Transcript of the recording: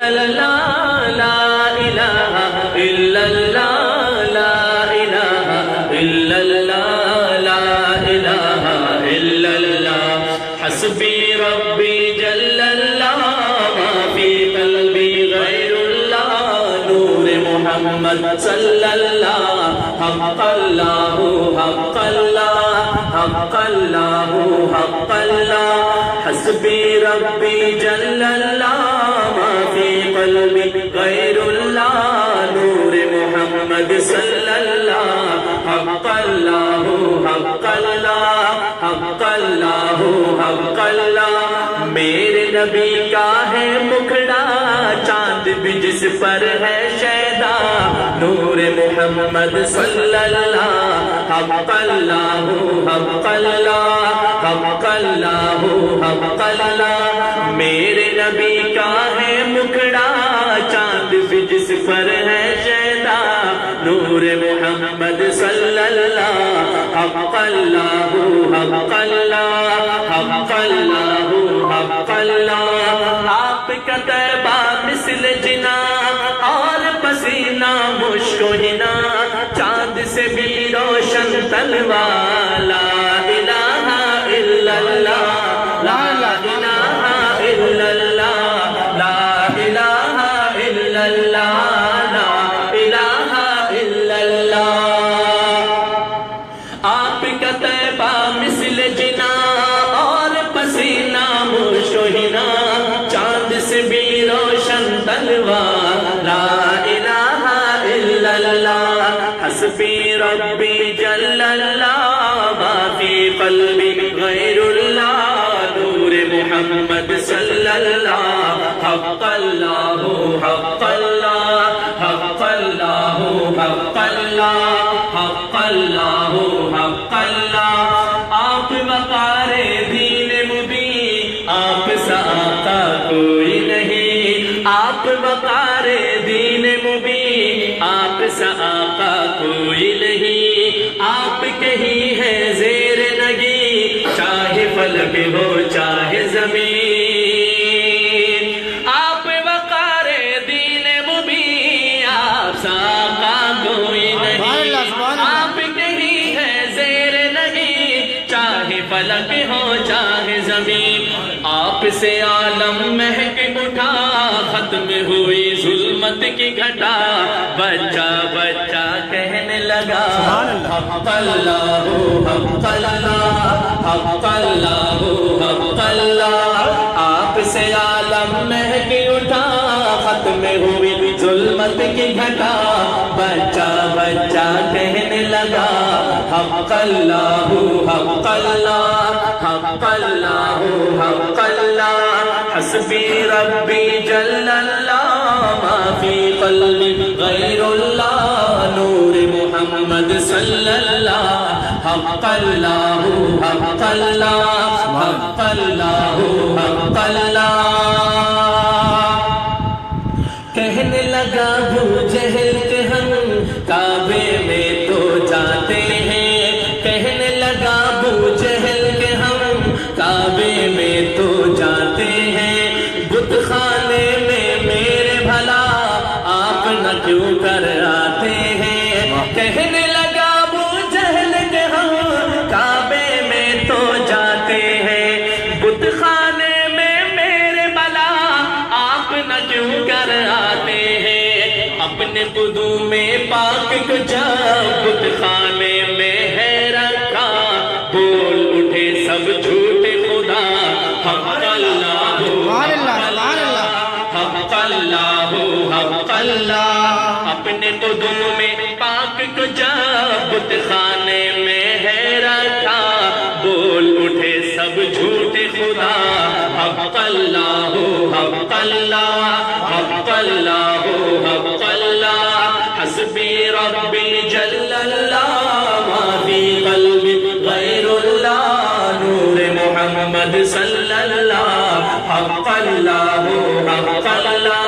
لا إله إلا الله لا إله إلا الله لا إله إلا الله حسبي ربي جل الله ما في قلبي غير الله نور محمد صلى الله حق الله حق الله حق الله حق الله حسبي ربي جل الله ما في قلبي غير الله نور محمد صلى الله حق الله حق الله حق الله حق الله میرے نبی کا ہے مکھڑا چاند بھی جس پر ہے شیدا نور محمد صلی اللہ حق اللہ حق اللہ حق اللہ حق اللہ میرے نبی کا ہے مکھڑا چاند بھی جس پر ہے شیدا نور محمد صلی اللہ حق اللہ حق اللہ حق اللہ حق اللہ آپ کا طیبہ مثل جنا اور پسینہ مشک و حنا چاند سے بھی روشن تلوار لا الہ الا اللہ لا الہ الا اللہ لا الہ الا اللہ لا الہ الا اللہ آپ کا طیبہ مثل جنا اور پسینہ مشوہنا چاند سے بھی روشن تلوار لا الہ الا اللہ حسبی ربی جل اللہ ما فی قلبی غیر اللہ نور محمد صلی اللہ حق اللہ حق اللہ حق اللہ حق اللہ حق اللہ حق اللہ آپ وقار دین مبین آپ سا آقا کوئی نہیں آپ وقار دین مبین آپ سا آقا کوئی نہیں آپ کہیں ہے زیر نگی چاہے فلک ہو چاہے زمین آپ وقار دین مبین آپ سا آقا کوئی نہیں آپ کہیں ہے زیر نگی چاہے فلک ہو چاہے زمین آپ سے عالم مہک اٹھا ختم ہوئی ظلمت کی گھٹا بچہ بچہ کہنے لگا حق اللہ حق اللہ حق اللہ حق اللہ آپ سے عالم مہک اٹھا ختم ہوئی ظلمت کی گھٹا بچہ بچہ کہنے لگا حق اللہ حق اللہ حق اللہ حق اللہ حسبی ربی جل اللہ ما فی قلبی غیر اللہ نور محمد صلی اللہ حق اللہ حق اللہ حق اللہ حق اللہ کہنے لگا ابو جہل کہ ہم کعبے میں تو جاتے ہیں کہنے لگا ابو جہل کہ ہم کعبے میں تو جاتے ہیں بت خانے میں میرے بھلا آپ نہ کیوں کر آتے ہیں کہنے لگا ابو جہل کہ ہم کعبے میں تو جاتے ہیں بت خانے میں میرے بھلا آپ نہ کیوں کر آتے ہیں اپنے قدوم پاک کو جب بت خانے میں ہے رکھا بول اٹھے سب جھوٹے خدا حق اللہ حق اللہ حق اللہ اپنے قدوم پاک کو جب بت خانے میں ہے رکھا بول اٹھے سب جھوٹے خدا حق اللہ حق اللہ حق اللہ حق اللہ حسبی ربی جل اللہ ما فی قلبی غیر اللہ نور محمد صلی اللہ حق اللہ حق اللہ